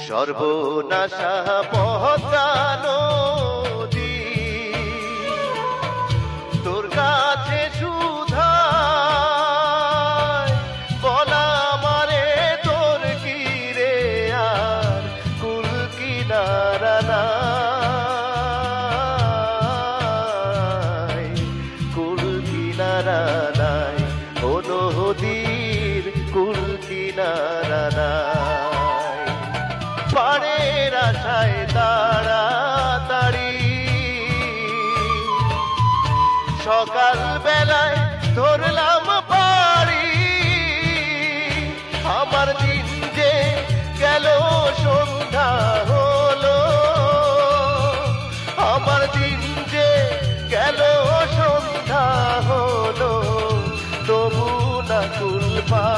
সর্বনাশা পদ্মা নদী তোর কাছে সুধায় বলা মারে তোর কি রে আর কুল কিনারা নাই কুল কিনারা নাই ও নদীর কুল কিনারা নাই পাড়ের আশায় তাড়াতাড়ি সকাল বেলায় ধরলাম পাড়ি আমার দিন যে গেল সন্ধ্যা হলো আমার দিন যে গেল সন্ধ্যা হলো তবু না কুল পাই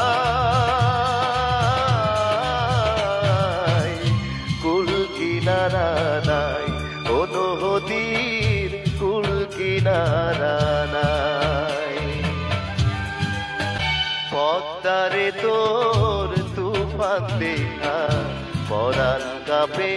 কুল কিনারা নাই ও নদীর কুল কিনারা নাই পদ্মারে তোর তুফান দেখা পরাণ কাঁপে